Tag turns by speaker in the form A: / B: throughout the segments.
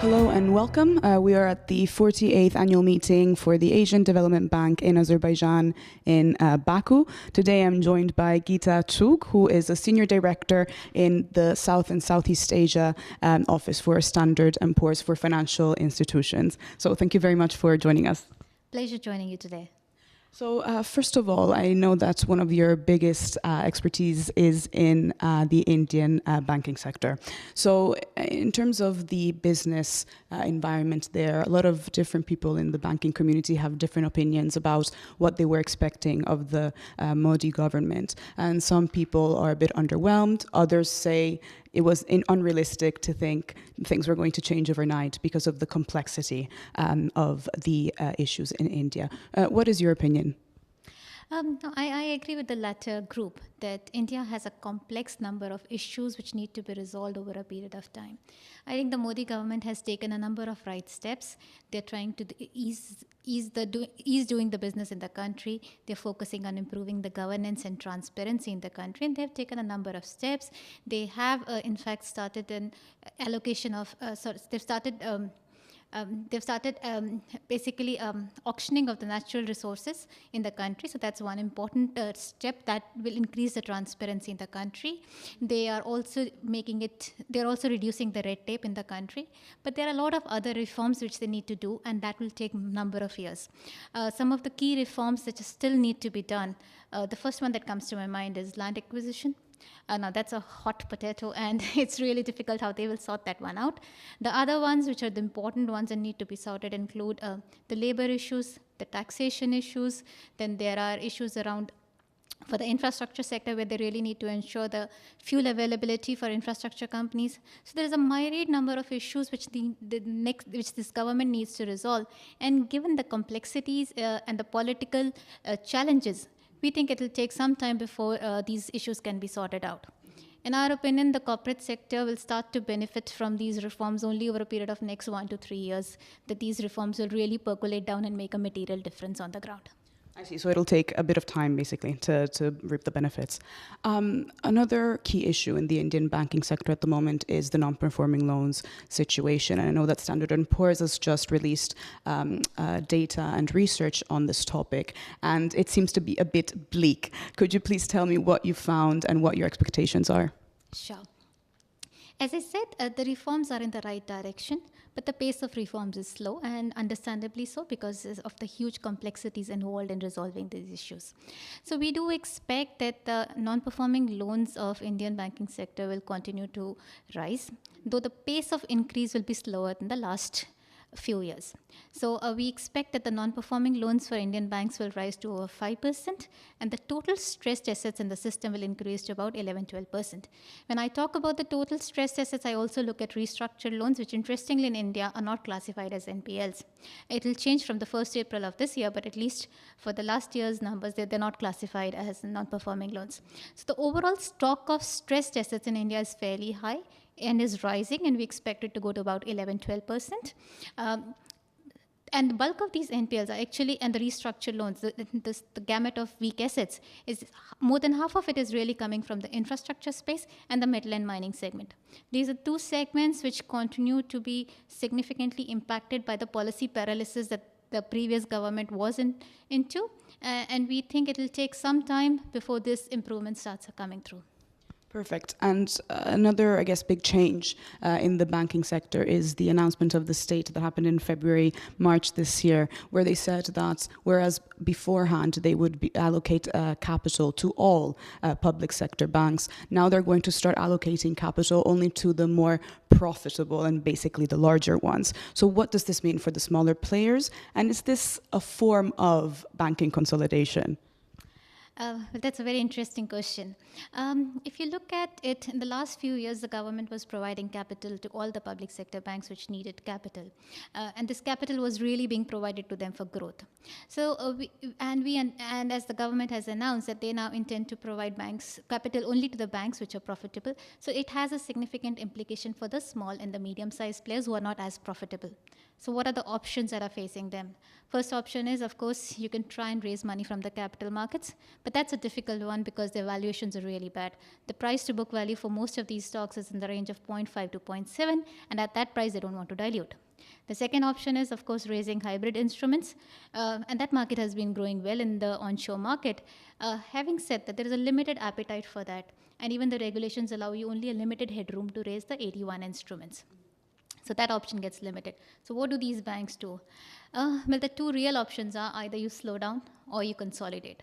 A: Hello and welcome. We are at the 48th annual meeting for the Asian Development Bank in Azerbaijan in Baku. Today I'm joined by Gita Chug, who is a senior director in the South and Southeast Asia office for Standard & Poor's for financial institutions. So thank you very much for joining us.
B: Pleasure joining you today.
A: So first of all, I know that one of your biggest expertise is in the Indian banking sector. So in terms of the business environment there, a lot of different people in the banking community have different opinions about what they were expecting of the Modi government. And some people are a bit underwhelmed. Others say it was unrealistic to think things were going to change overnight because of the complexity of the issues in India. What is your opinion?
B: I agree with the latter group that India has a complex number of issues which need to be resolved over a period of time. I think the Modi government has taken a number of right steps. They're trying to ease doing the business in the country. They're focusing on improving the governance and transparency in the country, and they've taken a number of steps. They have, in fact, started an allocation of. They've started basically auctioning of the natural resources in the country. So that's one important step that will increase the transparency in the country. They are also they're also reducing the red tape in the country. But there are a lot of other reforms which they need to do, and that will take a number of years. Some of the key reforms that still need to be done. The first one that comes to my mind is land acquisition. Now that's a hot potato, and it's really difficult how they will sort that one out. The other ones, which are the important ones and need to be sorted, include the labor issues, the taxation issues. Then there are issues around for the infrastructure sector, where they really need to ensure the fuel availability for infrastructure companies. So there is a myriad number of issues which which this government needs to resolve. And given the complexities and the political challenges, we think it will take some time before these issues can be sorted out. In our opinion, the corporate sector will start to benefit from these reforms only over a period of next 1 to 3 years, that these reforms will really percolate down and make a material difference on the ground.
A: I see. So it'll take a bit of time, basically, to reap the benefits. Another key issue in the Indian banking sector at the moment is the non-performing loans situation. And I know that Standard & Poor's has just released data and research on this topic, and it seems to be a bit bleak. Could you please tell me what you found and what your expectations are?
B: Sure. As I said, the reforms are in the right direction, but the pace of reforms is slow, and understandably so, because of the huge complexities involved in resolving these issues. So we do expect that the non-performing loans of Indian banking sector will continue to rise, though the pace of increase will be slower than the last few years. So we expect that the non-performing loans for Indian banks will rise to over 5%, and the total stressed assets in the system will increase to about 11-12%. When I talk about the total stressed assets, I also look at restructured loans, which interestingly in India are not classified as NPLs. It will change from the 1st April of this year, but at least for the last year's numbers, they're not classified as non-performing loans. So the overall stock of stressed assets in India is fairly high and is rising, and we expect it to go to about 11-12%. And the bulk of these NPLs are actually, and the restructured loans, the gamut of weak assets, is more than half of it is really coming from the infrastructure space and the metal and mining segment. These are two segments which continue to be significantly impacted by the policy paralysis that the previous government was into, and we think it will take some time before this improvement starts coming through.
A: Perfect. And another, I guess, big change in the banking sector is the announcement of the state that happened in February, March this year, where they said that whereas beforehand they would allocate capital to all public sector banks, now they're going to start allocating capital only to the more profitable and basically the larger ones. So what does this mean for the smaller players? And is this a form of banking consolidation?
B: That's a very interesting question. If you look at it, in the last few years, the government was providing capital to all the public sector banks which needed capital. And this capital was really being provided to them for growth. So, and as the government has announced that they now intend to provide banks capital only to the banks which are profitable. So it has a significant implication for the small and the medium-sized players who are not as profitable. So what are the options that are facing them? First option is, of course, you can try and raise money from the capital markets, but that's a difficult one because their valuations are really bad. The price to book value for most of these stocks is in the range of 0.5 to 0.7, and at that price, they don't want to dilute. The second option is, of course, raising hybrid instruments, and that market has been growing well in the onshore market. Having said that, there is a limited appetite for that, and even the regulations allow you only a limited headroom to raise the AT1 instruments. So that option gets limited. So what do these banks do? Well, the two real options are either you slow down or you consolidate.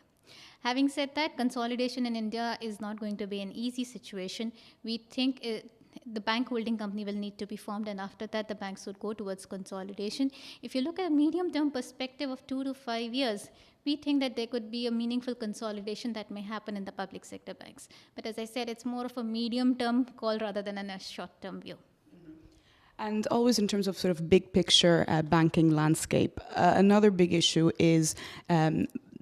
B: Having said that, consolidation in India is not going to be an easy situation. We think the bank holding company will need to be formed, and after that, the banks would go towards consolidation. If you look at a medium-term perspective of 2 to 5 years, we think that there could be a meaningful consolidation that may happen in the public sector banks. But as I said, it's more of a medium-term call rather than a short-term view.
A: And always in terms of sort of big picture banking landscape, another big issue is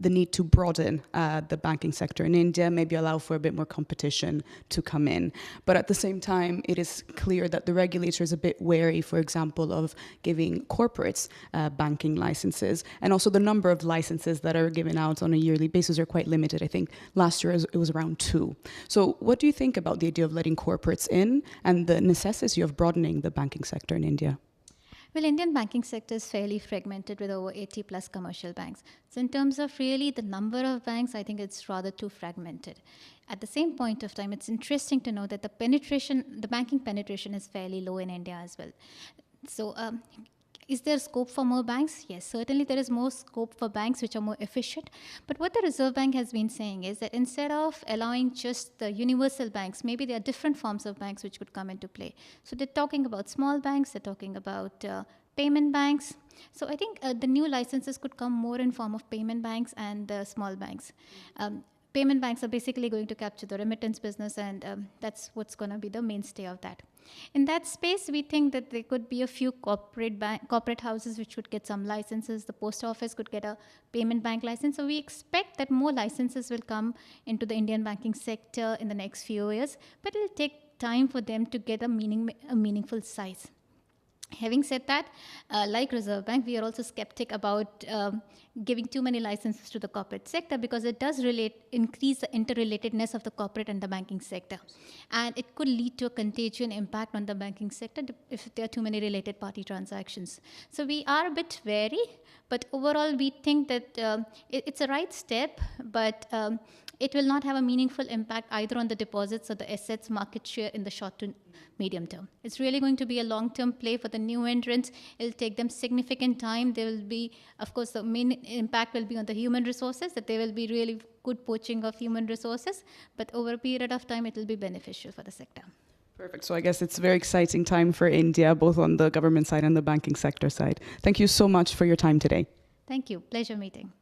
A: the need to broaden the banking sector in India, maybe allow for a bit more competition to come in. But at the same time, it is clear that the regulator is a bit wary, for example, of giving corporates banking licenses. And also the number of licenses that are given out on a yearly basis are quite limited. I think last year it was around 2. So what do you think about the idea of letting corporates in and the necessity of broadening the banking sector in India?
B: Well, Indian banking sector is fairly fragmented with over 80 plus commercial banks. So in terms of really the number of banks, I think it's rather too fragmented. At the same point of time, it's interesting to know that the banking penetration is fairly low in India as well. So is there scope for more banks? Yes, certainly there is more scope for banks which are more efficient. But what the Reserve Bank has been saying is that instead of allowing just the universal banks, maybe there are different forms of banks which could come into play. So they're talking about small banks, they're talking about payment banks. So I think the new licenses could come more in form of payment banks and small banks. Payment banks are basically going to capture the remittance business, and that's what's going to be the mainstay of that. In that space, we think that there could be a few corporate houses which would get some licenses. The post office could get a payment bank license. So we expect that more licenses will come into the Indian banking sector in the next few years, but it will take time for them to get a meaningful size. Having said that, like Reserve Bank, we are also skeptic about giving too many licenses to the corporate sector because it does increase the interrelatedness of the corporate and the banking sector. And it could lead to a contagion impact on the banking sector if there are too many related party transactions. So we are a bit wary, but overall we think that it's a right step, but it will not have a meaningful impact either on the deposits or the assets market share in the short to medium term. It's really going to be a long-term play for the new entrants. It'll take them significant time. There will be, of course, the main impact will be on the human resources, that there will be really good poaching of human resources, but over a period of time, it will be beneficial for the sector.
A: Perfect. So I guess it's a very exciting time for India, both on the government side and the banking sector side. Thank you so much for your time today.
B: Thank you. Pleasure meeting.